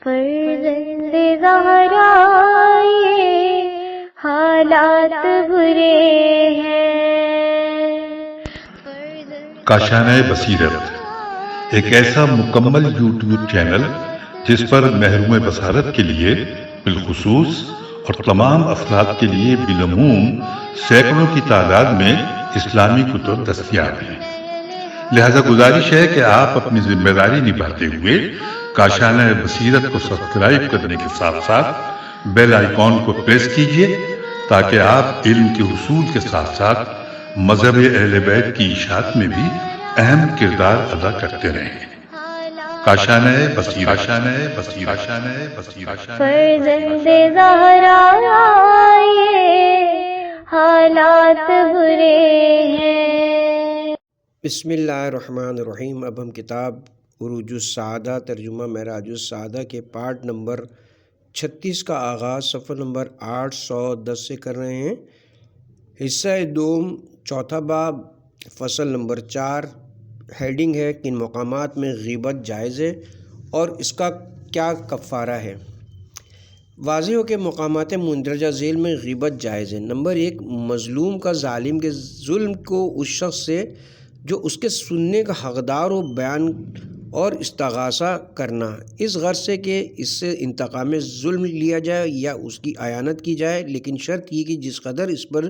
فرزند زہرا یہ حالات برے ہیں۔ کاشانہ بصیرت ایک ایسا مکمل یوٹیوب چینل جس پر محروم بصارت کے لیے بالخصوص اور تمام افراد کے لیے بالعموم سینکڑوں کی تعداد میں اسلامی کتب دستیاب ہیں۔ لہذا گزارش ہے کہ آپ اپنی ذمہ داری نبھاتے ہوئے کاشانہ بصیرت کو سبسکرائب کرنے کے ساتھ ساتھ بیل آئیکن کو پریس کیجیے تاکہ آپ علم کے حصول کے ساتھ ساتھ مذہب اہل بیت کی اشاعت میں بھی اہم کردار ادا کرتے رہیں۔ کاشانہ بصیرت۔ فرزند زہرا یہ حالات برے ہیں۔ بسم اللہ الرحمن الرحیم۔ اب ہم کتاب عروج السعادہ ترجمہ معراج السعادہ کے پارٹ نمبر 36 کا آغاز صفحہ نمبر 810 سے کر رہے ہیں۔ حصہ دوم، چوتھا باب، فصل نمبر 4۔ ہیڈنگ ہے کن مقامات میں غیبت جائز ہے اور اس کا کیا کفارہ ہے۔ واضح ہو کہ مقامات مندرجہ ذیل میں غیبت جائز ہے۔ نمبر 1، مظلوم کا ظالم کے ظلم کو اس شخص سے جو اس کے سننے کا حقدار ہو بیان اور استغاثہ کرنا، اس غرض سے کہ اس سے انتقام ظلم لیا جائے یا اس کی اعانت کی جائے، لیکن شرط یہ کہ جس قدر اس پر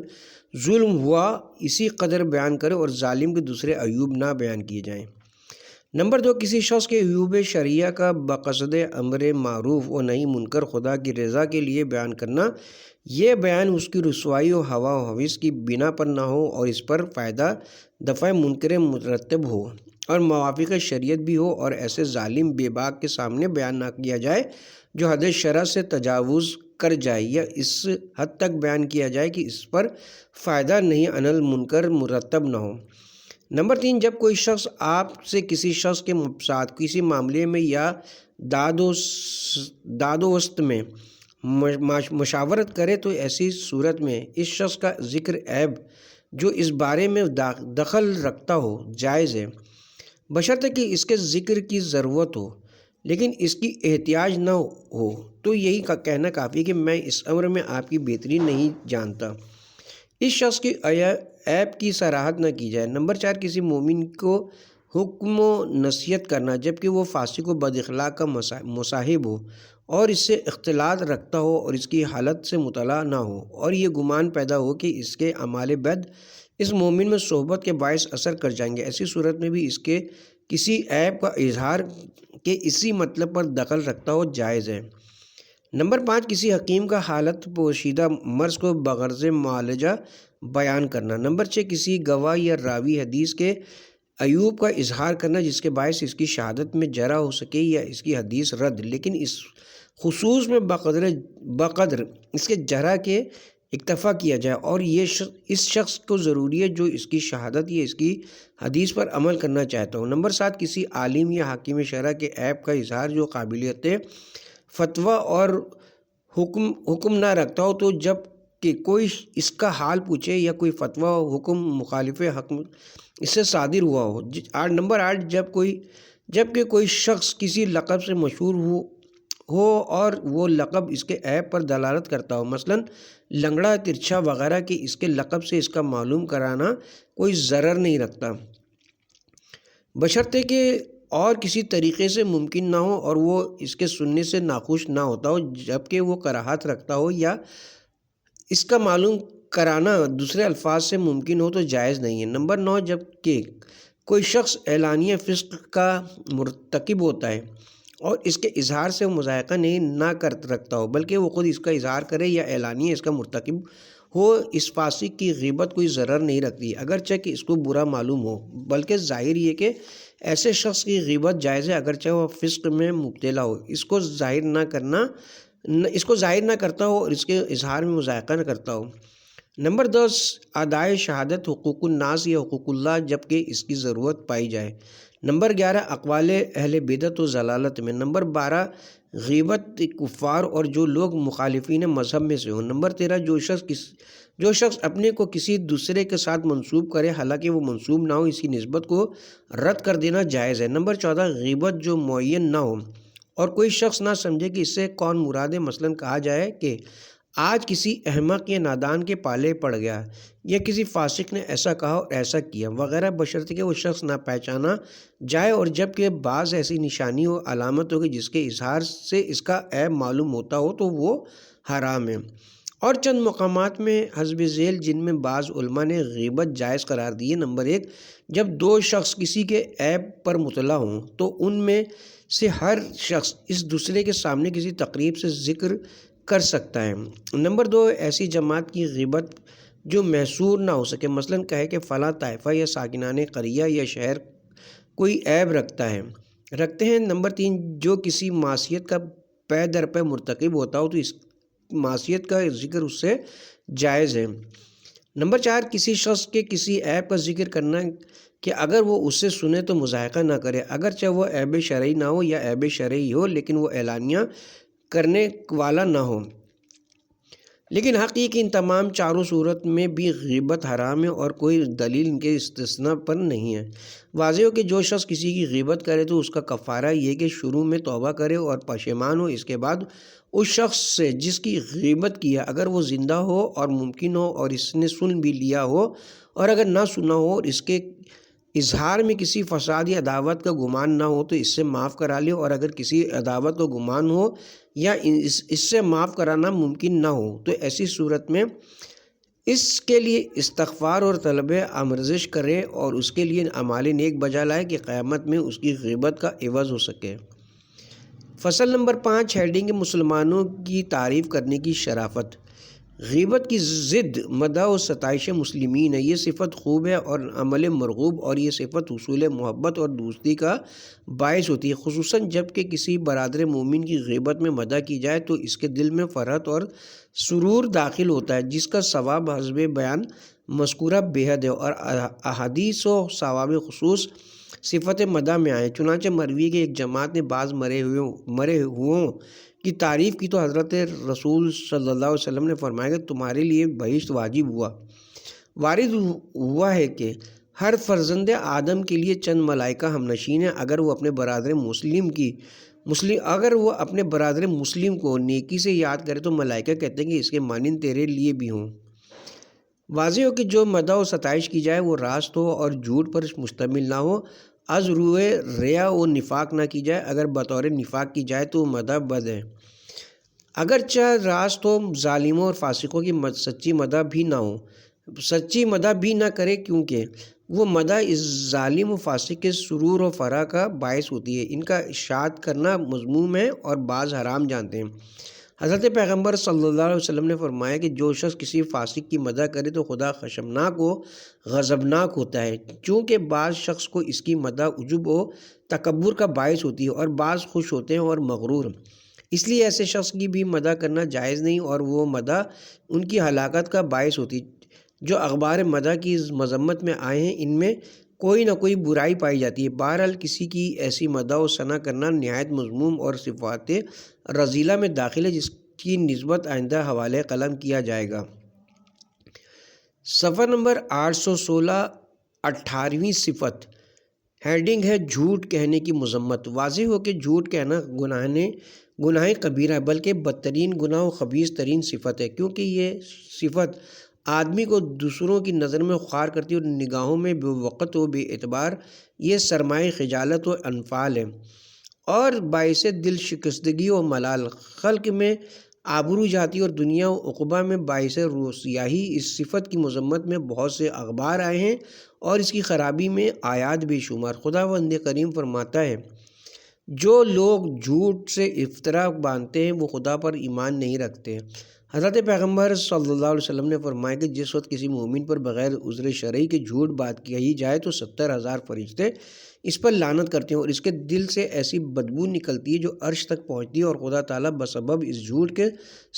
ظلم ہوا اسی قدر بیان کرے اور ظالم کے دوسرے عیوب نہ بیان کیے جائیں۔ نمبر 2، کسی شخص کے عیوب شرعیہ کا بقصد امر معروف و نہی منکر خدا کی رضا کے لیے بیان کرنا، یہ بیان اس کی رسوائی و ہوا و ہوس کی بنا پر نہ ہو اور اس پر فائدہ دفع منکر مرتب ہو اور موافق شریعت بھی ہو، اور ایسے ظالم بے باک کے سامنے بیان نہ کیا جائے جو حد شرع سے تجاوز کر جائے، یا اس حد تک بیان کیا جائے کہ اس پر فائدہ نہیں عن المنکر مرتب نہ ہو۔ نمبر 3، جب کوئی شخص آپ سے کسی شخص کے ساتھ کسی معاملے میں یا داد و وسط میں مشاورت کرے تو ایسی صورت میں اس شخص کا ذکر عیب جو اس بارے میں دخل رکھتا ہو جائز ہے، بشرطے کہ اس کے ذکر کی ضرورت ہو لیکن اس کی احتیاج نہ ہو، تو یہی کہنا کافی ہے کہ میں اس امر میں آپ کی بہتری نہیں جانتا۔ اس شخص کی عیب کی صراحت نہ کی جائے۔ نمبر 4، کسی مومن کو حکم و نصیحت کرنا جبکہ وہ فاسق و بد اخلاق کا مصاحب ہو اور اس سے اختلاط رکھتا ہو اور اس کی حالت سے مطلع نہ ہو، اور یہ گمان پیدا ہو کہ اس کے اعمال بد اس مومن میں صحبت کے باعث اثر کر جائیں گے، ایسی صورت میں بھی اس کے کسی عیب کا اظہار کے اسی مطلب پر دخل رکھتا ہو جائز ہے۔ نمبر 5، کسی حکیم کا حالت پوشیدہ مرض کو بغرض معالجہ بیان کرنا۔ نمبر 6، کسی گواہ یا راوی حدیث کے عیوب کا اظہار کرنا جس کے باعث اس کی شہادت میں جرح ہو سکے یا اس کی حدیث رد، لیکن اس خصوص میں بقدر اس کے جرح کے اکتفا کیا جائے، اور یہ اس شخص کو ضروری ہے جو اس کی شہادت یا اس کی حدیث پر عمل کرنا چاہتا ہو۔ نمبر 7، کسی عالم یا حاکم شرع کے عیب کا اظہار جو قابلیت فتویٰ اور حکم نہ رکھتا ہو، تو جب کہ کوئی اس کا حال پوچھے یا کوئی فتویٰ حکم مخالف حق اس سے صادر ہوا ہو۔ نمبر 8، جب کہ کوئی شخص کسی لقب سے مشہور ہو اور وہ لقب اس کے عیب پر دلالت کرتا ہو، مثلا لنگڑا، ترچھا وغیرہ، کہ اس کے لقب سے اس کا معلوم کرانا کوئی ضرر نہیں رکھتا، بشرطے کہ اور کسی طریقے سے ممکن نہ ہو اور وہ اس کے سننے سے ناخوش نہ ہوتا ہو، جبکہ وہ کراہت رکھتا ہو یا اس کا معلوم کرانا دوسرے الفاظ سے ممکن ہو تو جائز نہیں ہے۔ نمبر 9، جب کہ کوئی شخص اعلانیہ فسق کا مرتکب ہوتا ہے اور اس کے اظہار سے وہ مذائقہ نہ رکھتا ہو بلکہ وہ خود اس کا اظہار کرے یا اعلانیہ اس کا مرتکب ہو، اس فاسق کی غیبت کوئی ضرر نہیں رکھتی اگرچہ کہ اس کو برا معلوم ہو، بلکہ ظاہر یہ کہ ایسے شخص کی غیبت جائز ہے اگرچہ وہ فسق میں مبتلا ہو، اس کو ظاہر نہ کرتا ہو اور اس کے اظہار میں مذائقہ نہ کرتا ہو۔ نمبر 10، ادائے شہادت حقوق الناس یا حقوق اللہ جبکہ اس کی ضرورت پائی جائے۔ نمبر 11، اقوال اہل بدعت و ضلالت میں۔ نمبر 12، غیبت کفار اور جو لوگ مخالفین مذہب میں سے ہوں۔ نمبر 13، جو شخص اپنے کو کسی دوسرے کے ساتھ منسوب کرے حالانکہ وہ منسوب نہ ہو، اسی نسبت کو رد کر دینا جائز ہے۔ نمبر 14، غیبت جو معین نہ ہو اور کوئی شخص نہ سمجھے کہ اس سے کون مراد ہے۔ مثلاً کہا جائے کہ آج کسی احمق یا نادان کے پالے پڑ گیا، یا کسی فاسق نے ایسا کہا اور ایسا کیا وغیرہ، بشرطیکہ کہ وہ شخص نہ پہچانا جائے، اور جب کہ بعض ایسی نشانی و علامت ہوگی جس کے اظہار سے اس کا عیب معلوم ہوتا ہو تو وہ حرام ہے۔ اور چند مقامات میں حسب ذیل جن میں بعض علماء نے غیبت جائز قرار دی ہے۔ نمبر 1، جب دو شخص کسی کے عیب پر مطلع ہوں تو ان میں سے ہر شخص اس دوسرے کے سامنے کسی تقریب سے ذکر کر سکتا ہے۔ نمبر 2، ایسی جماعت کی غیبت جو محصور نہ ہو سکے، مثلاً کہے کہ فلاں طائفہ یا ساکنان قریہ یا شہر کوئی عیب رکھتے ہیں۔ نمبر 3، جو کسی معصیت کا پے در پے مرتکب ہوتا ہو تو اس معصیت کا ذکر اس سے جائز ہے۔ نمبر 4، کسی شخص کے کسی عیب کا ذکر کرنا کہ اگر وہ اس سے سنے تو مضاحکہ نہ کرے، اگرچہ وہ عیب شرعی نہ ہو یا عیب شرعی ہو لیکن وہ اعلانیہ کرنے والا نہ ہو۔ لیکن حقیقی ان تمام چاروں صورت میں بھی غیبت حرام ہے اور کوئی دلیل ان کے استثناء پر نہیں ہے۔ واضح ہو کہ جو شخص کسی کی غیبت کرے تو اس کا کفارہ یہ کہ شروع میں توبہ کرے اور پشیمان ہو، اس کے بعد اس شخص سے جس کی غیبت کی ہے اگر وہ زندہ ہو اور ممکن ہو اور اس نے سن بھی لیا ہو، اور اگر نہ سنا ہو اور اس کے اظہار میں کسی فساد یا عداوت کا گمان نہ ہو تو اس سے معاف کرا لے، اور اگر کسی عداوت کا گمان ہو یا اس سے معاف کرانا ممکن نہ ہو تو ایسی صورت میں اس کے لیے استغفار اور طلب آمرزش کرے اور اس کے لیے اعمال نیک بجا لائے کہ قیامت میں اس کی غیبت کا عوض ہو سکے۔ فصل نمبر 5، ہیڈنگ: مسلمانوں کی تعریف کرنے کی شرافت۔ غیبت کی ضد مدح و ستائش مسلمین ہے، یہ صفت خوب ہے اور عمل مرغوب، اور یہ صفت حصول محبت اور دوستی کا باعث ہوتی ہے، خصوصاً جب کہ کسی برادر مومن کی غیبت میں مدح کی جائے تو اس کے دل میں فرحت اور سرور داخل ہوتا ہے، جس کا ثواب حسب بیان مذکورہ بے حد ہے، اور احادیث و ثواب خصوص صفت مدح میں آئے۔ چنانچہ مروی کہ ایک جماعت نے بعض مرے ہوئوں کی تعریف کی تو حضرت رسول صلی اللہ علیہ وسلم نے فرمایا کہ تمہارے لیے بہشت واجب ہوا۔ وارد ہوا ہے کہ ہر فرزند آدم کے لیے چند ملائکہ ہمنشین ہیں، اگر وہ اپنے برادر مسلم کو نیکی سے یاد کرے تو ملائکہ کہتے ہیں کہ اس کے مانند تیرے لیے بھی ہوں۔ واضح ہو کہ جو مدح و ستائش کی جائے وہ راست ہو اور جھوٹ پر مشتمل نہ ہو، از روئے ریا و نفاق نہ کی جائے، اگر بطور نفاق کی جائے تو مدح بد ہے۔ اگرچہ راست ہو، ظالموں اور فاسقوں کی سچی مدح بھی نہ ہو، سچی مدح بھی نہ کرے، کیونکہ وہ مدح اس ظالم و فاسق کے سرور و فرح کا باعث ہوتی ہے، ان کا اشاعت کرنا مذموم ہے اور بعض حرام جانتے ہیں۔ حضرت پیغمبر صلی اللہ علیہ وسلم نے فرمایا کہ جو شخص کسی فاسق کی مدح کرے تو خدا خشمناک و غضبناک ہوتا ہے، چونکہ بعض شخص کو اس کی مدح عجب و تکبر کا باعث ہوتی ہے اور بعض خوش ہوتے ہیں اور مغرور، اس لیے ایسے شخص کی بھی مدح کرنا جائز نہیں، اور وہ مدح ان کی ہلاکت کا باعث ہوتی ہے۔ جو اخبار مدح کی مذمت میں آئے ہیں ان میں کوئی نہ کوئی برائی پائی جاتی ہے، بہرحال کسی کی ایسی مدح و ثنا کرنا نہایت مذموم اور صفات رذیلہ میں داخل ہے، جس کی نسبت آئندہ حوالہ قلم کیا جائے گا۔ صفحہ نمبر 816، 18ویں صفت، ہیڈنگ ہے: جھوٹ کہنے کی مذمت۔ واضح ہو کہ جھوٹ کہنا گناہ کبیرہ ہے، بلکہ بدترین گناہ و خبیث ترین صفت ہے، کیونکہ یہ صفت آدمی کو دوسروں کی نظر میں خوار کرتی ہے اور نگاہوں میں بے وقت و بے اعتبار، یہ سرمایہ خجالت و انفعال ہے اور باعث دل شکستگی و ملال، خلق میں آبرو جاتی اور دنیا و عقبہ میں باعث رسوائی۔ اس صفت کی مذمت میں بہت سے اخبار آئے ہیں اور اس کی خرابی میں آیات بے شمار۔ خداوند کریم فرماتا ہے، جو لوگ جھوٹ سے افترا باندھتے ہیں وہ خدا پر ایمان نہیں رکھتے۔ حضرت پیغمبر صلی اللہ علیہ وسلم نے فرمایا کہ جس وقت کسی مومن پر بغیر عذر شرعی کے جھوٹ بات کہی جائے تو 70,000 فرشتے اس پر لعنت کرتے ہیں اور اس کے دل سے ایسی بدبو نکلتی ہے جو عرش تک پہنچتی ہے، اور خدا تعالیٰ بسبب اس جھوٹ کے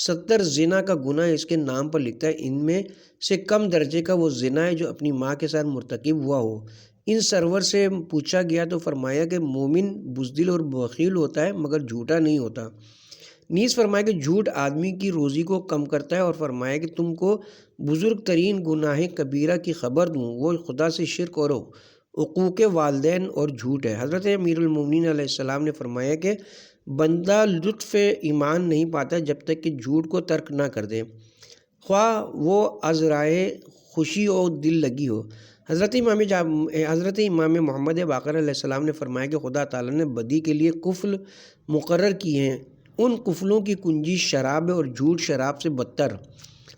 70 زنا کا گناہ اس کے نام پر لکھتا ہے۔ ان میں سے کم درجے کا وہ زنا ہے جو اپنی ماں کے ساتھ مرتکب ہوا ہو۔ ان سرور سے پوچھا گیا تو فرمایا کہ مومن بزدل اور بخیل ہوتا ہے مگر جھوٹا نہیں ہوتا۔ نیز فرمایا کہ جھوٹ آدمی کی روزی کو کم کرتا ہے، اور فرمایا کہ تم کو بزرگ ترین گناہ کبیرہ کی خبر دوں، وہ خدا سے شرک اور عقوق والدین اور جھوٹ ہے۔ حضرت امیر المومنین علیہ السلام نے فرمایا کہ بندہ لطف ایمان نہیں پاتا جب تک کہ جھوٹ کو ترک نہ کر دے، خواہ وہ از رائے خوشی و دل لگی ہو۔ حضرت امام محمد باقر علیہ السلام نے فرمایا کہ خدا تعالیٰ نے بدی کے لیے قفل مقرر کیے ہیں، ان قفلوں کی کنجی شراب ہے اور جھوٹ شراب سے بدتر،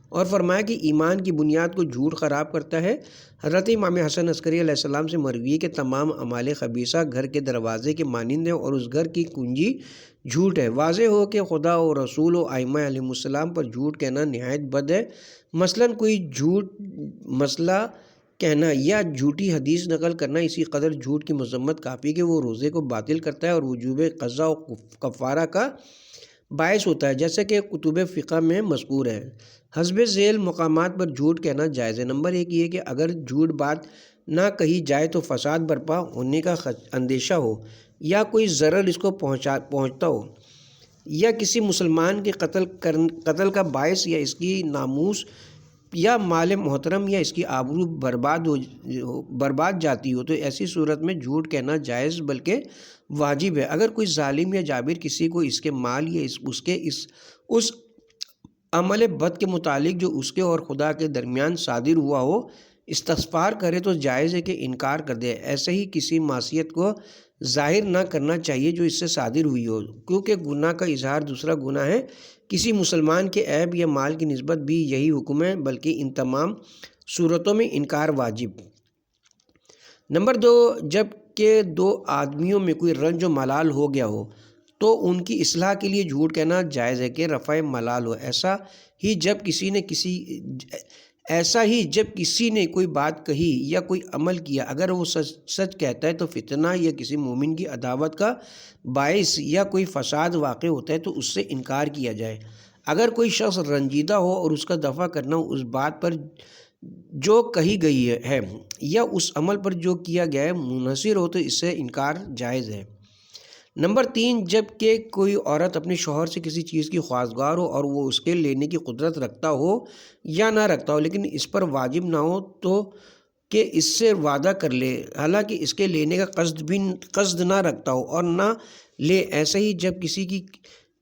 اور فرمایا کہ ایمان کی بنیاد کو جھوٹ خراب کرتا ہے۔ حضرت امام حسن عسکری علیہ السلام سے مروی ہے کہ تمام اعمال خبیثہ گھر کے دروازے کے مانند ہیں اور اس گھر کی کنجی جھوٹ ہے۔ واضح ہو کہ خدا و رسول و ائمہ علیہ السلام پر جھوٹ کہنا نہایت بد ہے۔ مثلاً کوئی جھوٹ مسئلہ کہنا یا جھوٹی حدیث نقل کرنا اسی قدر جھوٹ کی مذمت کافی کہ وہ روزے کو باطل کرتا ہے اور وجوب قضا و کفارہ کا باعث ہوتا ہے، جیسے کہ کتب فقہ میں مذکور ہے۔ حسب ذیل مقامات پر جھوٹ کہنا جائز ہے۔ نمبر 1 یہ کہ اگر جھوٹ بات نہ کہی جائے تو فساد برپا ہونے کا اندیشہ ہو یا کوئی ضرر اس کو پہنچتا ہو یا کسی مسلمان کے قتل کا باعث یا اس کی ناموس یا مال محترم یا اس کی آبرو برباد جاتی ہو، تو ایسی صورت میں جھوٹ کہنا جائز بلکہ واجب ہے۔ اگر کوئی ظالم یا جابر کسی کو اس کے مال یا اس عمل بد کے متعلق جو اس کے اور خدا کے درمیان صادر ہوا ہو استغفار کرے تو جائز ہے کہ انکار کر دے۔ ایسے ہی کسی معصیت کو ظاہر نہ کرنا چاہیے جو اس سے صادر ہوئی ہو، کیونکہ گناہ کا اظہار دوسرا گناہ ہے۔ کسی مسلمان کے عیب یا مال کی نسبت بھی یہی حکم ہے، بلکہ ان تمام صورتوں میں انکار واجب۔ نمبر 2 جب کہ دو آدمیوں میں کوئی رنج و ملال ہو گیا ہو تو ان کی اصلاح کے لیے جھوٹ کہنا جائز ہے کہ رفع ملال ہو۔ ایسا ہی جب کسی نے کوئی بات کہی یا کوئی عمل کیا، اگر وہ سچ کہتا ہے تو فتنہ یا کسی مومن کی عداوت کا باعث یا کوئی فساد واقع ہوتا ہے تو اس سے انکار کیا جائے۔ اگر کوئی شخص رنجیدہ ہو اور اس کا دفع کرنا اس بات پر جو کہی گئی ہے یا اس عمل پر جو کیا گیا ہے منحصر ہو تو اس سے انکار جائز ہے۔ نمبر 3 جب کہ کوئی عورت اپنے شوہر سے کسی چیز کی خواستگار ہو اور وہ اس کے لینے کی قدرت رکھتا ہو یا نہ رکھتا ہو لیکن اس پر واجب نہ ہو تو کہ اس سے وعدہ کر لے، حالانکہ اس کے لینے کا قصد نہ رکھتا ہو اور نہ لے۔ ایسے ہی جب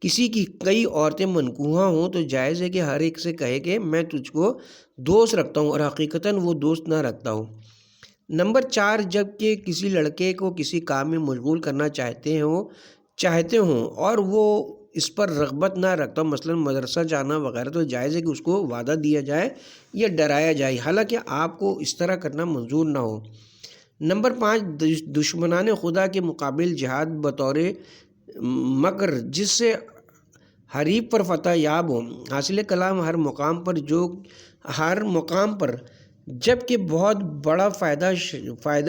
کسی کی کئی عورتیں منکوحہ ہوں تو جائز ہے کہ ہر ایک سے کہے کہ میں تجھ کو دوست رکھتا ہوں اور حقیقتاً وہ دوست نہ رکھتا ہو۔ نمبر 4 جب کہ کسی لڑکے کو کسی کام میں مشغول کرنا چاہتے ہوں اور وہ اس پر رغبت نہ رکھتا ہو، مثلاً مدرسہ جانا وغیرہ، تو جائز ہے کہ اس کو وعدہ دیا جائے یا ڈرایا جائے، حالانکہ آپ کو اس طرح کرنا منظور نہ ہو۔ نمبر 5 دشمنان خدا کے مقابل جہاد بطور مکر جس سے حریف پر فتح یاب ہو۔ حاصل کلام ہر مقام پر جب کہ بہت بڑا فائدہ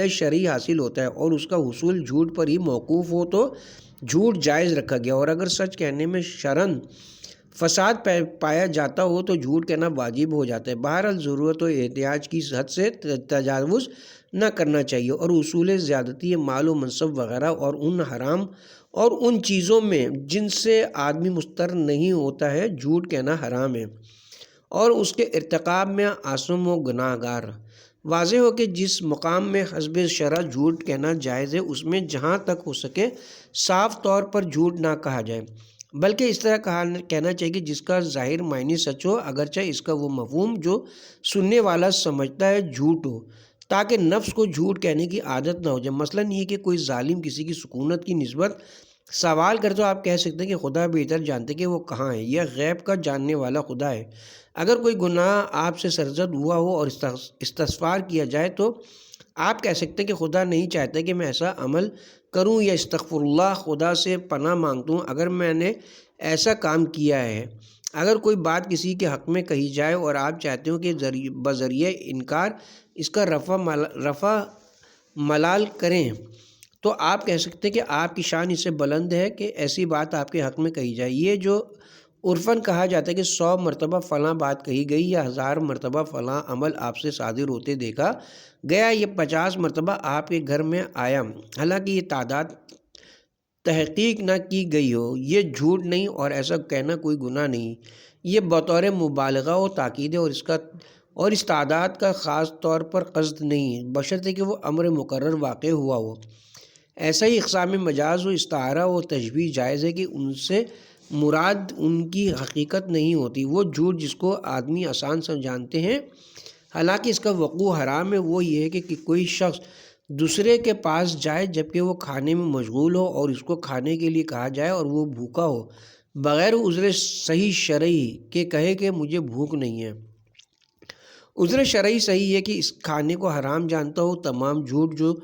شرعی حاصل ہوتا ہے اور اس کا حصول جھوٹ پر ہی موقوف ہو تو جھوٹ جائز رکھا گیا، اور اگر سچ کہنے میں شرعاً فساد پایا جاتا ہو تو جھوٹ کہنا واجب ہو جاتا ہے۔ بہرحال ضرورت و احتیاج کی حد سے تجاوز نہ کرنا چاہیے، اور اصول زیادتی مال و منصب وغیرہ اور ان حرام اور ان چیزوں میں جن سے آدمی مستر نہیں ہوتا ہے جھوٹ کہنا حرام ہے اور اس کے ارتکاب میں آثم و گناہ گار۔ واضح ہو کہ جس مقام میں حسب شرع جھوٹ کہنا جائز ہے اس میں جہاں تک ہو سکے صاف طور پر جھوٹ نہ کہا جائے، بلکہ اس طرح کہنا چاہیے کہ جس کا ظاہر معنی سچ ہو اگرچہ اس کا وہ مفہوم جو سننے والا سمجھتا ہے جھوٹ ہو، تاکہ نفس کو جھوٹ کہنے کی عادت نہ ہو جائے۔ مثلاً یہ کہ کوئی ظالم کسی کی سکونت کی نسبت سوال کرے تو آپ کہہ سکتے ہیں کہ خدا بہتر جانتے کہ وہ کہاں ہے، یا غیب کا جاننے والا خدا ہے۔ اگر کوئی گناہ آپ سے سرزد ہوا ہو اور استغفار کیا جائے تو آپ کہہ سکتے ہیں کہ خدا نہیں چاہتا کہ میں ایسا عمل کروں، یا استغفر اللہ، خدا سے پناہ مانگتا ہوں اگر میں نے ایسا کام کیا ہے۔ اگر کوئی بات کسی کے حق میں کہی جائے اور آپ چاہتے ہو کہ بذریعہ انکار اس کا رفع ملال کریں تو آپ کہہ سکتے ہیں کہ آپ کی شان اس سے بلند ہے کہ ایسی بات آپ کے حق میں کہی جائے۔ یہ جو عرفاً کہا جاتا ہے کہ 100 مرتبہ فلاں بات کہی گئی یا 1000 مرتبہ فلاں عمل آپ سے صادر ہوتے دیکھا گیا، یہ 50 مرتبہ آپ کے گھر میں آیا، حالانکہ یہ تعداد تحقیق نہ کی گئی ہو، یہ جھوٹ نہیں اور ایسا کہنا کوئی گناہ نہیں، یہ بطور مبالغہ و تاکید ہے اور اس تعداد کا خاص طور پر قصد نہیں، بشرطے کہ وہ امر مقرر واقع ہوا ہو۔ ایسا ہی اقسام مجاز و استعارہ و تشبیہ جائز ہے کہ ان سے مراد ان کی حقیقت نہیں ہوتی۔ وہ جھوٹ جس کو آدمی آسان سے جانتے ہیں حالانکہ اس کا وقوع حرام ہے، وہ یہ ہے کہ کوئی شخص دوسرے کے پاس جائے جبکہ وہ کھانے میں مشغول ہو اور اس کو کھانے کے لیے کہا جائے اور وہ بھوکا ہو، بغیر عذر صحیح شرعی کہ کہے کہ مجھے بھوک نہیں ہے۔ عذر شرعی صحیح ہے کہ اس کھانے کو حرام جانتا ہو۔ تمام جھوٹ جو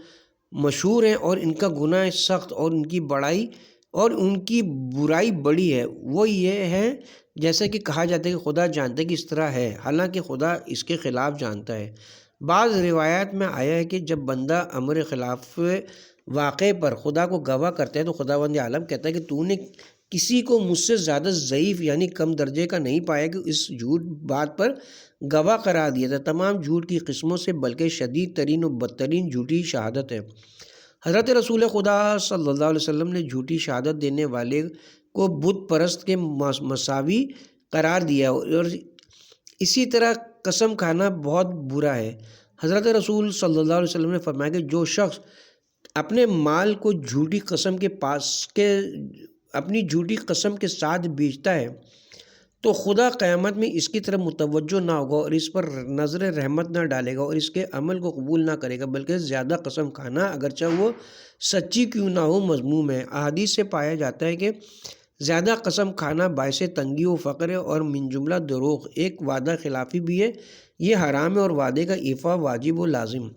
مشہور ہیں اور ان کا گناہ سخت اور ان کی برائی بڑی ہے، وہ یہ ہے جیسا کہ کہا جاتا ہے کہ خدا جانتا ہے کہ اس طرح ہے، حالانکہ خدا اس کے خلاف جانتا ہے۔ بعض روایات میں آیا ہے کہ جب بندہ امر خلاف واقعے پر خدا کو گواہ کرتا ہے تو خداوند عالم کہتا ہے کہ تو نے کسی کو مجھ سے زیادہ ضعیف یعنی کم درجے کا نہیں پایا کہ اس جھوٹ بات پر گواہ قرار دیا تھا۔ تمام جھوٹ کی قسموں سے بلکہ شدید ترین و بدترین جھوٹی شہادت ہے۔ حضرت رسول خدا صلی اللہ علیہ وسلم نے جھوٹی شہادت دینے والے کو بت پرست کے مساوی قرار دیا اور اسی طرح قسم کھانا بہت برا ہے۔ حضرت رسول صلی اللہ علیہ وسلم نے فرمایا کہ جو شخص اپنے مال کو اپنی جھوٹی قسم کے ساتھ بیچتا ہے تو خدا قیامت میں اس کی طرف متوجہ نہ ہوگا اور اس پر نظر رحمت نہ ڈالے گا اور اس کے عمل کو قبول نہ کرے گا، بلکہ زیادہ قسم کھانا اگرچہ وہ سچی کیوں نہ ہو مذموم ہے۔ احادیث سے پایا جاتا ہے کہ زیادہ قسم کھانا باعث تنگی و فقر ہے اور من جملہ دروغ ایک وعدہ خلافی بھی ہے، یہ حرام ہے اور وعدے کا ایفا واجب و لازم۔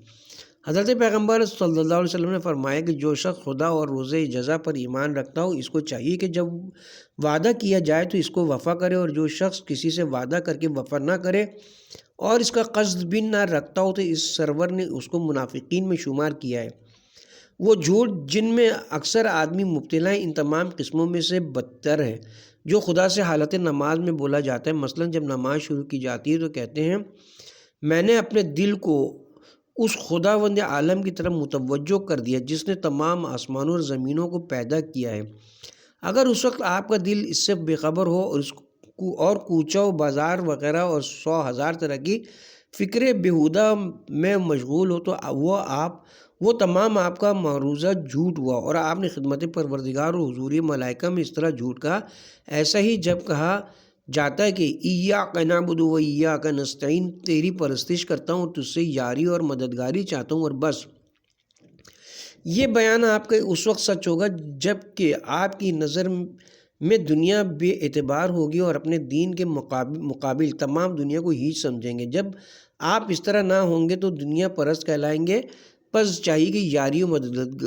حضرت پیغمبر صلی اللہ علیہ وسلم نے فرمایا کہ جو شخص خدا اور روز جزا پر ایمان رکھتا ہو اس کو چاہیے کہ جب وعدہ کیا جائے تو اس کو وفا کرے، اور جو شخص کسی سے وعدہ کر کے وفا نہ کرے اور اس کا قصد بھی نہ رکھتا ہو تو اس سرور نے اس کو منافقین میں شمار کیا ہے۔ وہ جھوٹ جن میں اکثر آدمی مبتلا ہے ان تمام قسموں میں سے بدتر ہے جو خدا سے حالت نماز میں بولا جاتا ہے۔ مثلا جب نماز شروع کی جاتی ہے تو کہتے ہیں میں نے اپنے دل کو اس خداوند عالم کی طرف متوجہ کر دیا جس نے تمام آسمانوں اور زمینوں کو پیدا کیا ہے۔ اگر اس وقت آپ کا دل اس سے بے خبر ہو اور کوچہ و بازار وغیرہ اور 100,000 طرح کی فکر بیہودہ میں مشغول ہو تو وہ تمام آپ کا معروضہ جھوٹ ہوا اور آپ نے خدمت پروردگار اور حضور ملائکہ میں اس طرح جھوٹ کہا۔ ایسا ہی جب کہا جاتا ہے کہ ایاک نعبد و ایاک نستعین، تیری پرستش کرتا ہوں، تجھ سے یاری اور مددگاری چاہتا ہوں اور بس، یہ بیان آپ کا اس وقت سچ ہوگا جب کہ آپ کی نظر میں دنیا بے اعتبار ہوگی اور اپنے دین کے مقابل تمام دنیا کو ہیچ سمجھیں گے۔ جب آپ اس طرح نہ ہوں گے تو دنیا پرست کہلائیں گے۔ پس چاہیے کہ یاری و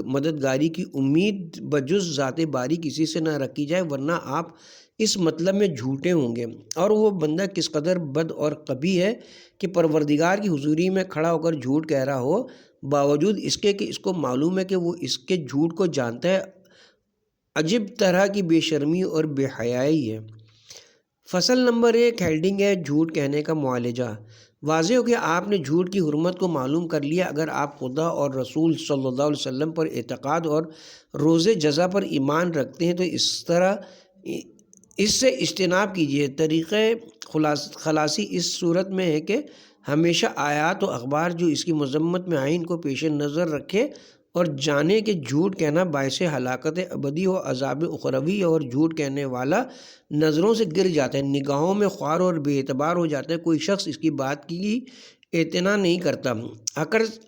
مددگاری کی امید بجز ذات باری کسی سے نہ رکھی جائے، ورنہ آپ اس مطلب میں جھوٹے ہوں گے۔ اور وہ بندہ کس قدر بد اور قبیح ہے کہ پروردگار کی حضوری میں کھڑا ہو کر جھوٹ کہہ رہا ہو، باوجود اس کے کہ اس کو معلوم ہے کہ وہ اس کے جھوٹ کو جانتا ہے۔ عجب طرح کی بے شرمی اور بے حیائی ہے۔ فصل نمبر 1 ہیڈنگ ہے جھوٹ کہنے کا معالجہ۔ واضح ہو کہ آپ نے جھوٹ کی حرمت کو معلوم کر لیا۔ اگر آپ خدا اور رسول صلی اللہ علیہ وسلم پر اعتقاد اور روز جزا پر ایمان رکھتے ہیں تو اس سے اجتناب کیجیے۔ طریقہ خلاصی اس صورت میں ہے کہ ہمیشہ آیات و اخبار جو اس کی مذمت میں آئیں ان کو پیش نظر رکھے اور جانے کہ جھوٹ کہنا باعث ہلاکت ابدی و عذاب اخروی اور جھوٹ کہنے والا نظروں سے گر جاتا ہے، نگاہوں میں خوار اور بے اعتبار ہو جاتا ہے، کوئی شخص اس کی بات کی اعتنا نہیں کرتا۔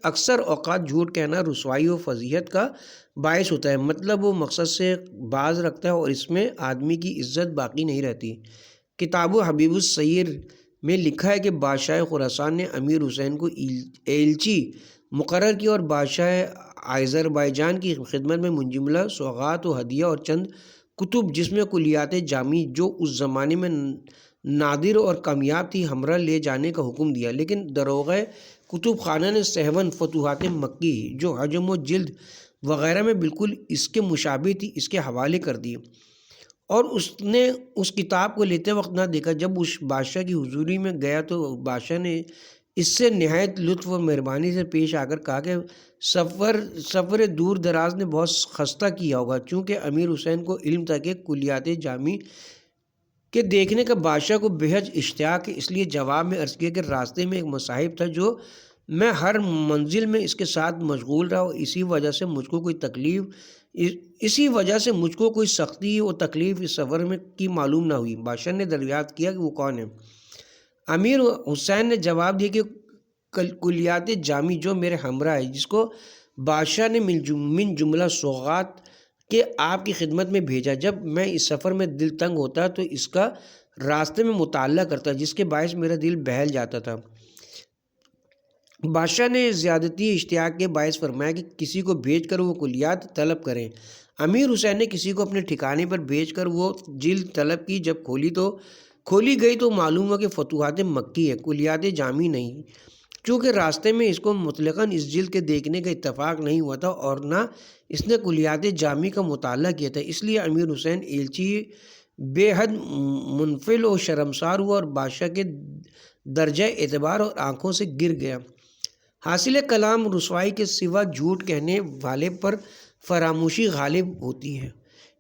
اکثر اوقات جھوٹ کہنا رسوائی و فضیحت کا باعث ہوتا ہے، مطلب وہ مقصد سے باز رکھتا ہے اور اس میں آدمی کی عزت باقی نہیں رہتی۔ کتاب حبیب السیر میں لکھا ہے کہ بادشاہ خراسان نے امیر حسین کو ایلچی مقرر کیا اور بادشاہ آذربائیجان کی خدمت میں منجملہ سوغات و ہدیہ اور چند کتب جس میں کلیات جامع جو اس زمانے میں نادر اور کامیاب تھی ہمراہ لے جانے کا حکم دیا، لیکن داروغہ کتب خانہ نے سہون فتوحات مکی جو حجم و جلد وغیرہ میں بالکل اس کے مشابہ تھی اس کے حوالے کر دی اور اس نے اس کتاب کو لیتے وقت نہ دیکھا۔ جب اس بادشاہ کی حضوری میں گیا تو بادشاہ نے اس سے نہایت لطف و مہربانی سے پیش آ کر کہا کہ سفر دور دراز نے بہت خستہ کیا ہوگا۔ چونکہ امیر حسین کو علم تھا کہ کلیات جامع کے دیکھنے کا بادشاہ کو بے حد اشتیاق ہے، اس لیے جواب میں عرض کیا کہ راستے میں ایک مصاحب تھا جو میں ہر منزل میں اس کے ساتھ مشغول رہا اور اسی وجہ سے مجھ کو کوئی سختی و تکلیف اس سفر میں کی معلوم نہ ہوئی۔ بادشاہ نے دریافت کیا کہ وہ کون ہے؟ امیر حسین نے جواب دیا کہ کلیات جامی جو میرے ہمراہ ہے، جس کو بادشاہ نے من جملہ سوغات کہ آپ کی خدمت میں بھیجا۔ جب میں اس سفر میں دل تنگ ہوتا تو اس کا راستے میں مطالعہ کرتا، جس کے باعث میرا دل بہل جاتا تھا۔ بادشاہ نے زیادتی اشتیاق کے باعث فرمایا کہ کسی کو بھیج کر وہ کلیات طلب کریں۔ امیر حسین نے کسی کو اپنے ٹھکانے پر بھیج کر وہ جلد طلب کی۔ جب کھولی گئی تو معلوم ہوا کہ فتوحات مکی ہے، کلیات جامی نہیں۔ چونکہ راستے میں اس کو مطلقاً اس جلد کے دیکھنے کا اتفاق نہیں ہوا تھا اور نہ اس نے کلیات جامی کا مطالعہ کیا تھا، اس لیے امیر حسین ایلچی بے حد منفعل و شرمسار ہوا اور بادشاہ کے درجہ اعتبار اور آنکھوں سے گر گیا۔ حاصل کلام رسوائی کے سوا جھوٹ کہنے والے پر فراموشی غالب ہوتی ہے۔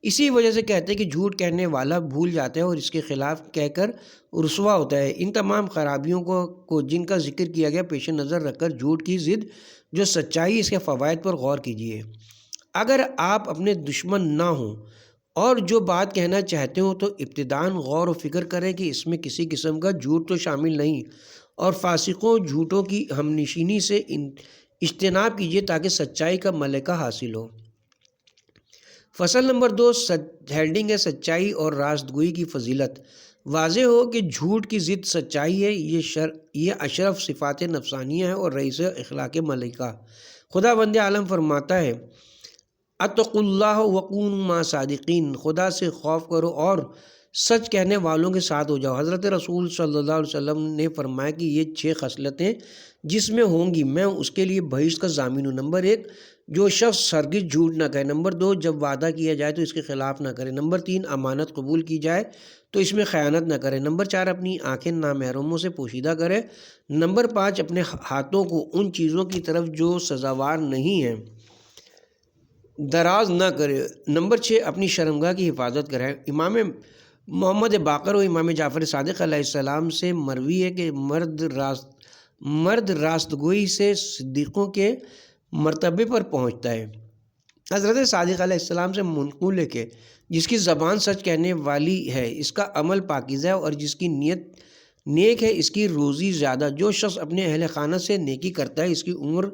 اسی وجہ سے کہتے ہیں کہ جھوٹ کہنے والا بھول جاتا ہے اور اس کے خلاف کہہ کر رسوا ہوتا ہے۔ ان تمام خرابیوں کو جن کا ذکر کیا گیا پیش نظر رکھ کر جھوٹ کی ضد جو سچائی، اس کے فوائد پر غور کیجیے۔ اگر آپ اپنے دشمن نہ ہوں اور جو بات کہنا چاہتے ہوں تو ابتداً غور و فکر کریں کہ اس میں کسی قسم کا جھوٹ تو شامل نہیں، اور فاسقوں جھوٹوں کی ہم نشینی سے اجتناب کیجیے تاکہ سچائی کا ملکہ حاصل ہو۔ فصل نمبر 2 ہیڈنگ ہے سچائی اور راست گوئی کی فضیلت۔ واضح ہو کہ جھوٹ کی ضد سچائی ہے، یہ اشرف صفات نفسانیہ ہے اور رئیس اخلاق ملکہ۔ خدا بند عالم فرماتا ہے اتقوا اللہ وکونوا مع صادقین، خدا سے خوف کرو اور سچ کہنے والوں کے ساتھ ہو جاؤ۔ حضرت رسول صلی اللہ علیہ وسلم نے فرمایا کہ یہ 6 خصلتیں جس میں ہوں گی میں اس کے لیے بہشت کا ضامن ہوں۔ نمبر 1 جو شخص ہرگز جھوٹ نہ کہے۔ نمبر 2 جب وعدہ کیا جائے تو اس کے خلاف نہ کرے۔ نمبر 3 امانت قبول کی جائے تو اس میں خیانت نہ کرے۔ نمبر 4 اپنی آنکھیں نامحرموں سے پوشیدہ کرے۔ نمبر 5 اپنے ہاتھوں کو ان چیزوں کی طرف جو سزاوار نہیں ہیں دراز نہ کرے۔ نمبر 6 اپنی شرمگاہ کی حفاظت کرے۔ امام محمد باقر و امام جعفر صادق علیہ السلام سے مروی ہے کہ مرد راست گوئی سے صدیقوں کے مرتبے پر پہنچتا ہے۔ حضرت صادق علیہ السلام سے منقول ہے کہ جس کی زبان سچ کہنے والی ہے اس کا عمل پاکیزہ ہے اور جس کی نیت نیک ہے اس کی روزی زیادہ۔ جو شخص اپنے اہل خانہ سے نیکی کرتا ہے اس کی عمر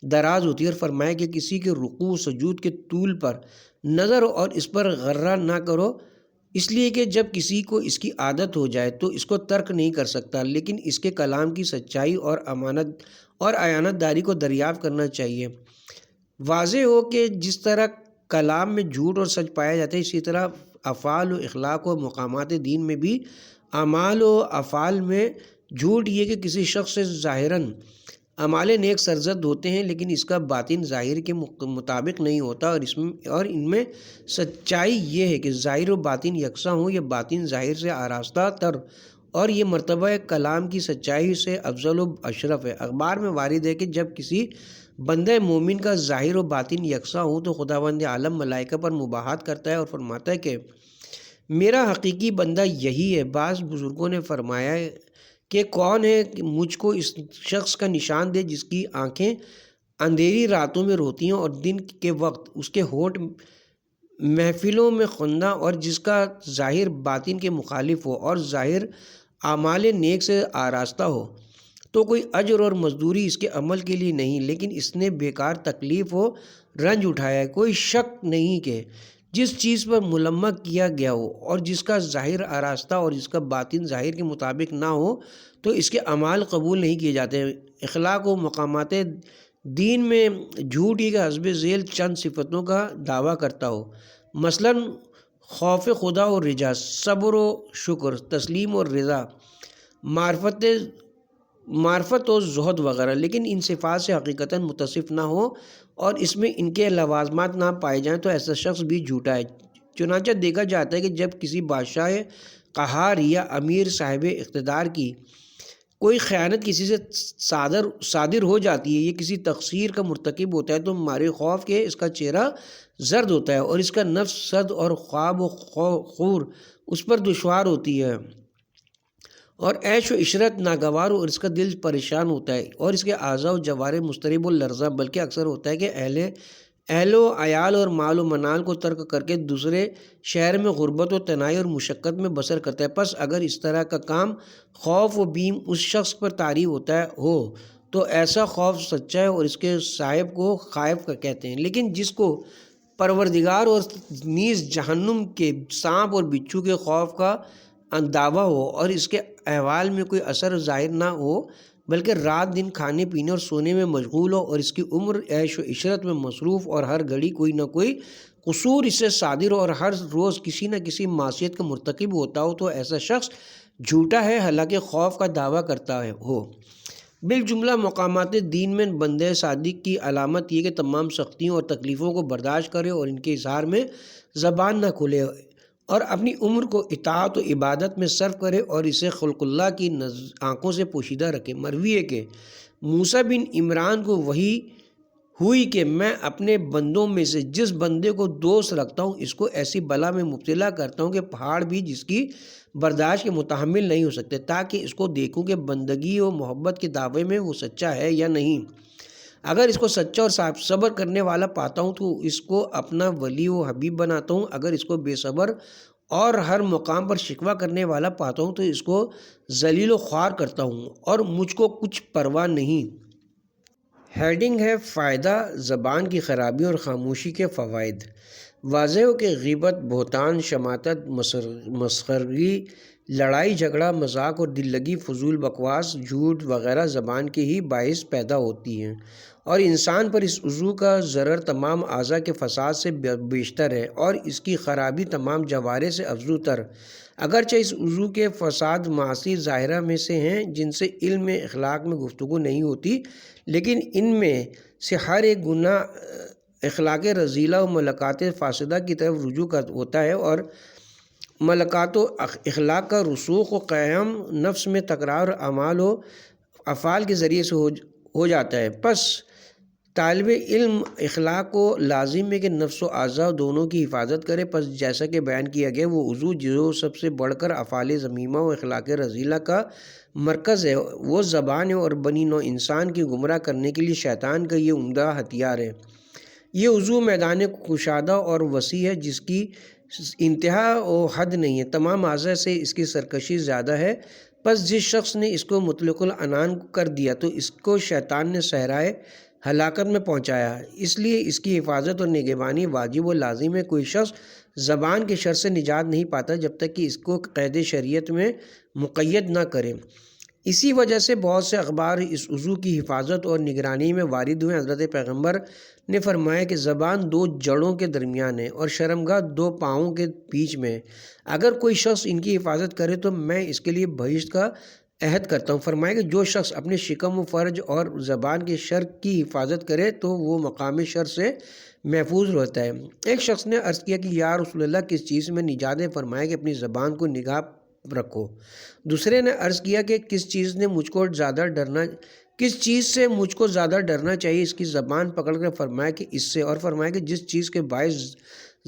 دراز ہوتی ہے، اور فرمایا کہ کسی کے رکوع و سجود کے طول پر نظر اور اس پر غرہ نہ کرو، اس لیے کہ جب کسی کو اس کی عادت ہو جائے تو اس کو ترک نہیں کر سکتا، لیکن اس کے کلام کی سچائی اور امانت اور عیانت داری کو دریافت کرنا چاہیے۔ واضح ہو کہ جس طرح کلام میں جھوٹ اور سچ پایا جاتا ہے، اسی طرح افعال و اخلاق و مقامات دین میں بھی اعمال و افعال میں جھوٹ یہ کہ کسی شخص سے ظاہراً اعمال نیک سرزد ہوتے ہیں لیکن اس کا باطن ظاہر کے مطابق نہیں ہوتا، اور ان میں سچائی یہ ہے کہ ظاہر و باطن یکساں ہوں، یہ باطن ظاہر سے آراستہ تر اور یہ مرتبہ کلام کی سچائی سے افضل و اشرف ہے۔ اخبار میں وارد ہے کہ جب کسی بندہ مومن کا ظاہر و باطن یکساں ہوں تو خداوند عالم ملائکہ پر مباحثت کرتا ہے اور فرماتا ہے کہ میرا حقیقی بندہ یہی ہے۔ بعض بزرگوں نے فرمایا کہ کون ہے کہ مجھ کو اس شخص کا نشان دے جس کی آنکھیں اندھیری راتوں میں روتی ہیں اور دن کے وقت اس کے ہونٹ محفلوں میں خندہ، اور جس کا ظاہر باطن کے مخالف ہو اور ظاہر اعمال نیک سے آراستہ ہو، تو کوئی اجر اور مزدوری اس کے عمل کے لیے نہیں، لیکن اس نے بیکار تکلیف و رنج اٹھایا ہے۔ کوئی شک نہیں کہ جس چیز پر ملمہ کیا گیا ہو اور جس کا ظاہر آراستہ اور اس کا باطن ظاہر کے مطابق نہ ہو تو اس کے اعمال قبول نہیں کیے جاتے۔ اخلاق و مقامات دین میں جھوٹ ہی کا حسب ذیل چند صفتوں کا دعویٰ کرتا ہو، مثلاً خوف خدا و رجا، صبر و شکر، تسلیم و رضا، معرفت و زہد وغیرہ، لیکن ان صفات سے حقیقتاً متصف نہ ہو اور اس میں ان کے لوازمات نہ پائے جائیں تو ایسا شخص بھی جھوٹا ہے۔ چنانچہ دیکھا جاتا ہے کہ جب کسی بادشاہ قہار یا امیر صاحب اقتدار کی کوئی خیانت کسی سے صادر ہو جاتی ہے، یہ کسی تقصیر کا مرتکب ہوتا ہے تو مارے خوف کے اس کا چہرہ زرد ہوتا ہے اور اس کا نفس سرد اور خواب و خور اس پر دشوار ہوتی ہے، اور عیش و عشرت ناگوار ہو اور اس کا دل پریشان ہوتا ہے اور اس کے اعضاء و جوارے مضطرب و لرزاں، بلکہ اکثر ہوتا ہے کہ اہل و عیال اور مال و منال کو ترک کر کے دوسرے شہر میں غربت و تنہائی اور مشقت میں بسر کرتا ہے۔ پس اگر اس طرح کا کام خوف و بیم اس شخص پر طاری ہوتا ہو تو ایسا خوف سچا ہے اور اس کے صاحب کو خائف کہتے ہیں۔ لیکن جس کو پروردگار اور نیز جہنم کے سانپ اور بچھو کے خوف کا دعویٰ ہو اور اس کے احوال میں کوئی اثر ظاہر نہ ہو، بلکہ رات دن کھانے پینے اور سونے میں مشغول ہو اور اس کی عمر عیش و عشرت میں مصروف اور ہر گھڑی کوئی نہ کوئی قصور اس سے صادر ہو اور ہر روز کسی نہ کسی معصیت کا مرتکب ہوتا ہو، تو ایسا شخص جھوٹا ہے، حالانکہ خوف کا دعویٰ کرتا ہو۔ بالجملہ مقامات دین میں بندہ صادق کی علامت یہ کہ تمام سختیوں اور تکلیفوں کو برداشت کرے اور ان کے اظہار میں زبان نہ کھولے اور اپنی عمر کو اطاعت و عبادت میں صرف کرے اور اسے خلق اللہ کی آنکھوں سے پوشیدہ رکھے۔ مروی ہے کہ موسیٰ بن عمران کو وحی ہوئی کہ میں اپنے بندوں میں سے جس بندے کو دوست رکھتا ہوں اس کو ایسی بلا میں مبتلا کرتا ہوں کہ پہاڑ بھی جس کی برداشت کے متحمل نہیں ہو سکتے، تاکہ اس کو دیکھوں کہ بندگی و محبت کے دعوے میں وہ سچا ہے یا نہیں۔ اگر اس کو سچا اور صبر کرنے والا پاتا ہوں تو اس کو اپنا ولی و حبیب بناتا ہوں، اگر اس کو بے صبر اور ہر مقام پر شکوہ کرنے والا پاتا ہوں تو اس کو ذلیل و خوار کرتا ہوں اور مجھ کو کچھ پرواہ نہیں۔ ہیڈنگ ہے فائدہ زبان کی خرابی اور خاموشی کے فوائد۔ واضح ہو کہ غیبت، بہتان، شماتت، مسخرگی، لڑائی جھگڑا، مذاق اور دل لگی فضول بکواس، جھوٹ وغیرہ زبان کے ہی باعث پیدا ہوتی ہیں اور انسان پر اس عضو کا ضرر تمام اعضاء کے فساد سے بیشتر ہے اور اس کی خرابی تمام جوارح سے افزوں تر۔ اگرچہ اس عضو کے فساد معاصی ظاہرہ میں سے ہیں جن سے علم اخلاق میں گفتگو نہیں ہوتی، لیکن ان میں سے ہر ایک گناہ اخلاق رذیلہ و ملکات فاسدہ کی طرف رجوع ہوتا ہے اور ملکات و اخلاق کا رسوخ و قیام نفس میں تکرار اعمال و افعال کے ذریعے سے ہو جاتا ہے۔ پس طالب علم اخلاق کو لازم ہے کہ نفس و اعضاء دونوں کی حفاظت کرے۔ پس جیسا کہ بیان کیا گیا وہ عضو جو سب سے بڑھ کر افعال ذمیمہ و اخلاق رذیلہ کا مرکز ہے وہ زبان ہے اور بنی نوع انسان کی گمراہ کرنے کے لیے شیطان کا یہ عمدہ ہتھیار ہے۔ یہ عضو میدان کشادہ اور وسیع ہے جس کی انتہا و حد نہیں ہے، تمام اعضاء سے اس کی سرکشی زیادہ ہے۔ پس جس شخص نے اس کو مطلق العنان کر دیا تو اس کو شیطان نے صحرائے ہلاکت میں پہنچایا، اس لیے اس کی حفاظت اور نگہبانی واجب و لازم ہے۔ کوئی شخص زبان کے شر سے نجات نہیں پاتا جب تک کہ اس کو قید شریعت میں مقید نہ کرے۔ اسی وجہ سے بہت سے اخبار اس عضو کی حفاظت اور نگرانی میں وارد ہوئے۔ حضرت پیغمبر نے فرمایا کہ زبان دو جڑوں کے درمیان ہے اور شرمگاہ دو پاؤں کے بیچ میں ہے، اگر کوئی شخص ان کی حفاظت کرے تو میں اس کے لیے بہشت کا عہد کرتا ہوں۔ فرمایا کہ جو شخص اپنے شکم و فرج اور زبان کے شر کی حفاظت کرے تو وہ مقام شر سے محفوظ رہتا ہے۔ ایک شخص نے عرض کیا کہ یا رسول اللہ کس چیز میں نجات ہے؟ فرمایا کہ اپنی زبان کو نگاہ رکھو۔ دوسرے نے عرض کیا کہ کس چیز سے مجھ کو زیادہ ڈرنا چاہیے؟ اس کی زبان پکڑ کر فرمایا کہ اس سے، اور فرمایا کہ جس چیز کے باعث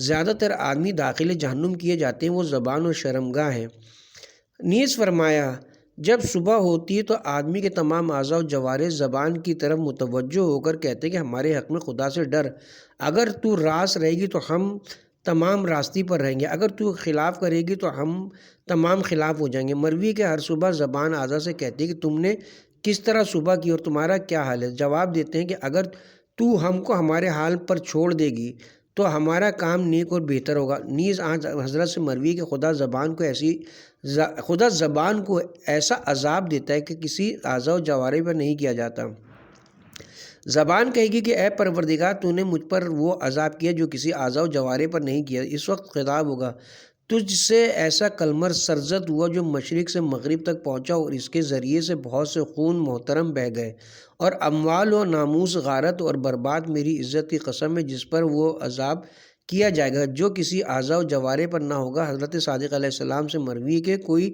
زیادہ تر آدمی داخل جہنم کیے جاتے ہیں وہ زبان و شرمگاہ ہے۔ نیز فرمایا جب صبح ہوتی ہے تو آدمی کے تمام اعضاء و جوارح زبان کی طرف متوجہ ہو کر کہتے ہیں کہ ہمارے حق میں خدا سے ڈر، اگر تو راست رہے گی تو ہم تمام راستی پر رہیں گے، اگر تو خلاف کرے گی تو ہم تمام خلاف ہو جائیں گے۔ مروی کہ ہر صبح زبان اعضاء سے کہتی ہے کہ تم نے کس طرح صبح کی اور تمہارا کیا حال ہے؟ جواب دیتے ہیں کہ اگر تو ہم کو ہمارے حال پر چھوڑ دے گی تو ہمارا کام نیک اور بہتر ہوگا۔ نیز حضرت سے مروی کہ خدا زبان کو ایسا عذاب دیتا ہے کہ کسی اعضاء و جوارح پر نہیں کیا جاتا۔ زبان کہے گی کہ اے پروردگار تو نے مجھ پر وہ عذاب کیا جو کسی اعضاء و جوارح پر نہیں کیا۔ اس وقت خطاب ہوگا تجھ سے ایسا کلمر سرزد ہوا جو مشرق سے مغرب تک پہنچا اور اس کے ذریعے سے بہت سے خون محترم بہہ گئے اور اموال و ناموس غارت اور برباد، میری عزت کی قسم ہے جس پر وہ عذاب کیا جائے گا جو کسی اعضاء و جوارح پر نہ ہوگا۔ حضرت صادق علیہ السلام سے مروی کہ کوئی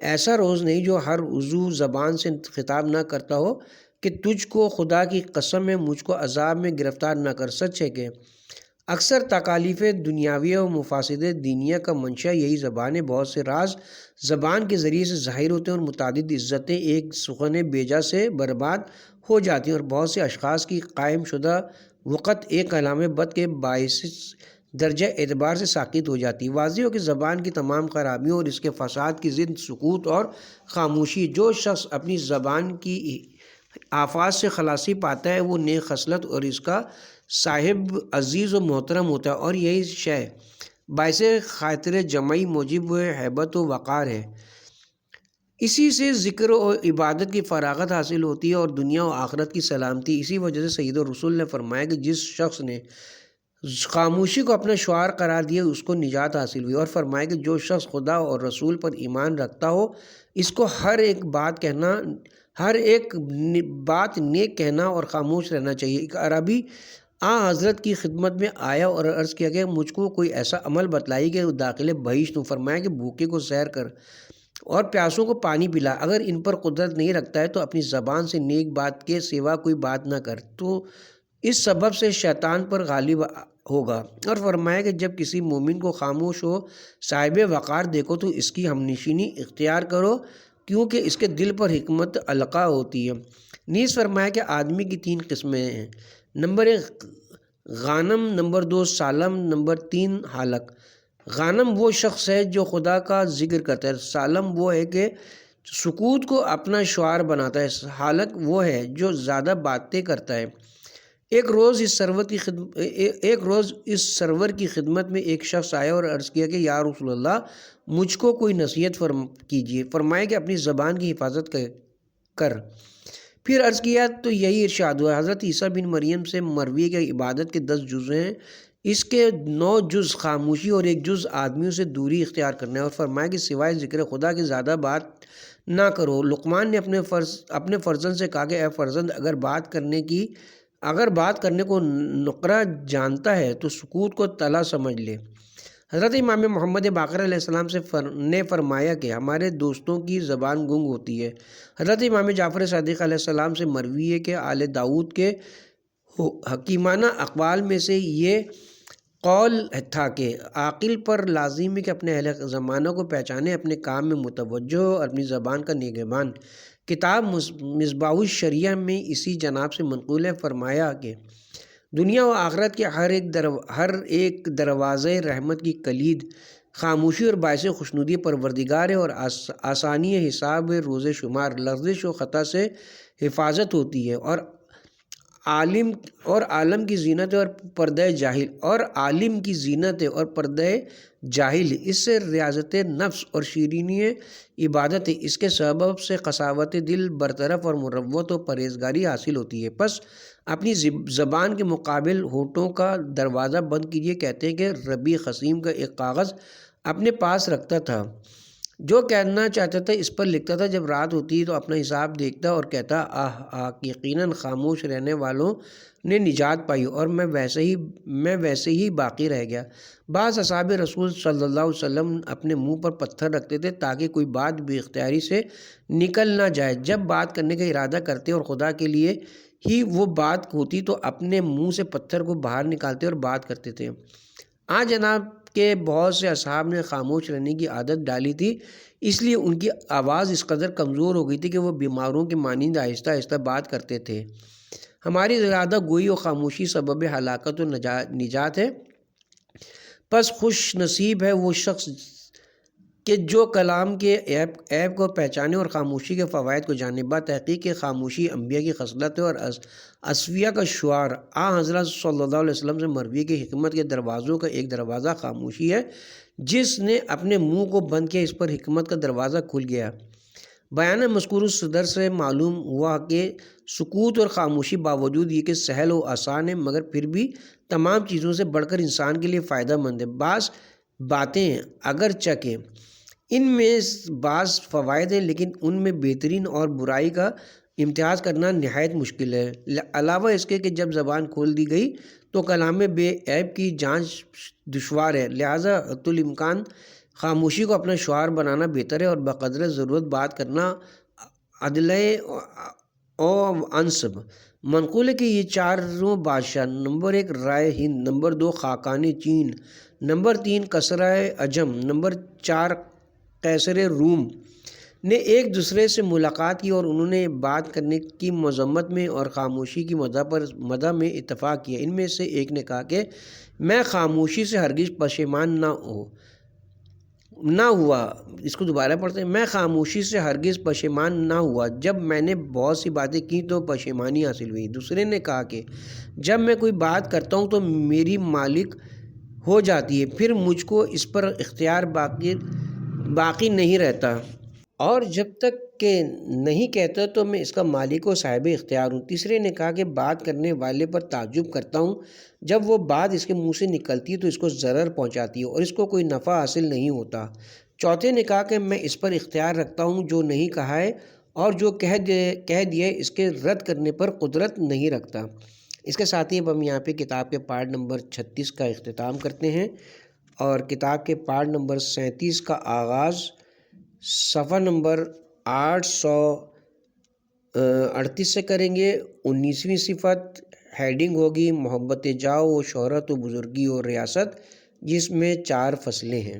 ایسا روز نہیں جو ہر عضو زبان سے خطاب نہ کرتا ہو کہ تجھ کو خدا کی قسم ہے مجھ کو عذاب میں گرفتار نہ کر۔ سچ ہے کہ اکثر تکالیف دنیاویہ و مفاسد دینیہ کا منشا یہی زبان ہے۔ بہت سے راز زبان کے ذریعے سے ظاہر ہوتے ہیں اور متعدد عزتیں ایک سخن بیجا سے برباد ہو جاتی ہیں، اور بہت سے اشخاص کی قائم شدہ وقت ایک کلام بد کے باعث درجہ اعتبار سے ساقط ہو جاتی ہے۔ واضح ہو کہ زبان کی تمام خرابیوں اور اس کے فساد کی ضد سکوت اور خاموشی۔ جو شخص اپنی زبان کی آفات سے خلاصی پاتا ہے وہ نیک خصلت اور اس کا صاحب عزیز و محترم ہوتا ہے، اور یہی شے باعث خاطر جمعی موجب و ہیبت و وقار ہے۔ اسی سے ذکر و عبادت کی فراغت حاصل ہوتی ہے اور دنیا و آخرت کی سلامتی۔ اسی وجہ سے سید الرسول نے فرمایا کہ جس شخص نے خاموشی کو اپنا شعار قرار دیا اس کو نجات حاصل ہوئی، اور فرمایا کہ جو شخص خدا اور رسول پر ایمان رکھتا ہو اس کو ہر ایک بات نیک کہنا اور خاموش رہنا چاہیے۔ ایک عربی حضرت کی خدمت میں آیا اور عرض کیا کہ مجھ کو کوئی ایسا عمل بتلائی کہ داخل بہشت دوں۔ فرمایا کہ بھوکے کو سیر کر اور پیاسوں کو پانی پلا، اگر ان پر قدرت نہیں رکھتا ہے تو اپنی زبان سے نیک بات کے سوا کوئی بات نہ کر، تو اس سبب سے شیطان پر غالب ہوگا۔ اور فرمایا کہ جب کسی مومن کو خاموش ہو صاحب وقار دیکھو تو اس کی ہمنشینی اختیار کرو، کیونکہ اس کے دل پر حکمت القا ہوتی ہے۔ نیز فرمایا کہ آدمی کی 3 قسمیں ہیں: نمبر 1 غانم، نمبر 2 سالم، نمبر 3 حالق۔ غانم وہ شخص ہے جو خدا کا ذکر کرتا ہے، سالم وہ ہے کہ سکوت کو اپنا شعار بناتا ہے، حالق وہ ہے جو زیادہ باتیں کرتا ہے۔ ایک روز اس سرور کی خدمت میں ایک شخص آیا اور عرض کیا کہ یا رسول اللہ مجھ کو کوئی نصیحت کیجیے۔ فرمایا کہ اپنی زبان کی حفاظت کر۔ پھر عرض کیا تو یہی ارشاد ہوا۔ حضرت عیسیٰ بن مریم سے مروی کہ عبادت کے 10 جز ہیں، اس کے 9 جز خاموشی اور 1 جز آدمیوں سے دوری اختیار کرنا ہے، اور فرمایا کہ سوائے ذکر خدا کے زیادہ بات نہ کرو۔ لقمان نے اپنے فرزند سے کہا کہ اے فرزند اگر بات کرنے کو نقرہ جانتا ہے تو سکوت کو طلا سمجھ لے۔ حضرت امام محمد باقر علیہ السلام نے فرمایا کہ ہمارے دوستوں کی زبان گنگ ہوتی ہے۔ حضرت امام جعفر صادق علیہ السلام سے مروی ہے کہ آل داؤد کے حکیمانہ اقوال میں سے یہ قول تھا کہ عاقل پر لازم ہے کہ اپنے اہل زمانہ کو پہچانے، اپنے کام میں متوجہ ہو اور اپنی زبان کا نگہبان۔ کتاب مصباح الشریعہ میں اسی جناب سے منقول ہے۔ فرمایا کہ دنیا و آخرت کے ہر ایک دروازے رحمت کی کلید خاموشی اور باعث خوشنودی پروردگار ہے، اور آسانی حساب روز شمار، لغزش و خطا سے حفاظت ہوتی ہے، اور عالم کی زینت ہے اور پردہ جاہل، اور عالم کی زینت ہے اور پردہ جاہل، اس سے ریاضت نفس اور شیرینی عبادت ہے، اس کے سبب سے قساوت دل برطرف اور مروت و پرہیزگاری حاصل ہوتی ہے۔ پس اپنی زبان کے مقابل ہونٹوں کا دروازہ بند کیجیے۔ کہتے ہیں کہ ربیع قسیم کا ایک کاغذ اپنے پاس رکھتا تھا، جو کہنا چاہتا تھا اس پر لکھتا تھا۔ جب رات ہوتی تو اپنا حساب دیکھتا اور کہتا یقیناً خاموش رہنے والوں نے نجات پائی، اور میں ویسے ہی باقی رہ گیا۔ بعض اصحاب رسول صلی اللہ علیہ وسلم اپنے منہ پر پتھر رکھتے تھے تاکہ کوئی بات بے اختیاری سے نکل نہ جائے۔ جب بات کرنے کا ارادہ کرتے اور خدا کے لیے ہی وہ بات ہوتی تو اپنے منہ سے پتھر کو باہر نکالتے اور بات کرتے تھے۔ جناب کے بہت سے اصحاب نے خاموش رہنے کی عادت ڈالی تھی، اس لیے ان کی آواز اس قدر کمزور ہو گئی تھی کہ وہ بیماروں کے مانند آہستہ آہستہ بات کرتے تھے۔ ہماری زیادہ گوئی و خاموشی سبب ہلاکت و نجات ہے۔ پس خوش نصیب ہے وہ شخص کہ جو کلام کے عیب کو پہچانے اور خاموشی کے فوائد کو جانے۔ تحقیق کہ خاموشی انبیاء کی خصلت ہے اور اصفیاء کا شعار۔ حضرت صلی اللہ علیہ وسلم سے مروی کہ حکمت کے دروازوں کا ایک دروازہ خاموشی ہے، جس نے اپنے منہ کو بند کیا اس پر حکمت کا دروازہ کھل گیا۔ بیان مذکور الصدر سے معلوم ہوا کہ سکوت اور خاموشی باوجود یہ کہ سہل و آسان ہے مگر پھر بھی تمام چیزوں سے بڑھ کر انسان کے لیے فائدہ مند ہے۔ بعض باتیں اگرچہ کہ ان میں بعض فوائد ہیں لیکن ان میں بہترین اور برائی کا امتیاز کرنا نہایت مشکل ہے۔ علاوہ اس کے کہ جب زبان کھول دی گئی تو کلام بے عیب کی جانچ دشوار ہے، لہٰذا حتی الامکان خاموشی کو اپنا شعار بنانا بہتر ہے، اور بقدر ضرورت بات کرنا عدل و انصب۔ منقول ہے کہ یہ چاروں بادشاہ، نمبر 1 رائے ہند، نمبر 2 خاقان چین، نمبر 3 کسرائے عجم، نمبر 4 قیصر روم نے ایک دوسرے سے ملاقات کی اور انہوں نے بات کرنے کی مذمت میں اور خاموشی کی مدح میں اتفاق کیا۔ ان میں سے ایک نے کہا کہ میں خاموشی سے ہرگز پشیمان نہ ہوا۔ اس کو دوبارہ پڑھتے ہیں، میں خاموشی سے ہرگز پشیمان نہ ہوا، جب میں نے بہت سی باتیں کی تو پشیمانی حاصل ہوئی۔ دوسرے نے کہا کہ جب میں کوئی بات کرتا ہوں تو میری مالک ہو جاتی ہے، پھر مجھ کو اس پر اختیار باقی نہیں رہتا، اور جب تک کہ نہیں کہتا تو میں اس کا مالک و صاحب اختیار ہوں۔ تیسرے نے کہا کہ بات کرنے والے پر تعجب کرتا ہوں، جب وہ بات اس کے منہ سے نکلتی ہے تو اس کو ضرر پہنچاتی ہے اور اس کو کوئی نفع حاصل نہیں ہوتا۔ چوتھے نے کہا کہ میں اس پر اختیار رکھتا ہوں جو نہیں کہا ہے، اور جو کہہ دیا اس کے رد کرنے پر قدرت نہیں رکھتا۔ اس کے ساتھ ہی اب ہم یہاں پہ کتاب کے پارٹ نمبر 36 کا اختتام کرتے ہیں، اور کتاب کے پارٹ نمبر 37 کا آغاز صفحہ نمبر 838 سے کریں گے۔ 19ویں صفت ہیڈنگ ہوگی محبت جاؤ و شہرت و بزرگی و ریاست، جس میں 4 فصلیں ہیں۔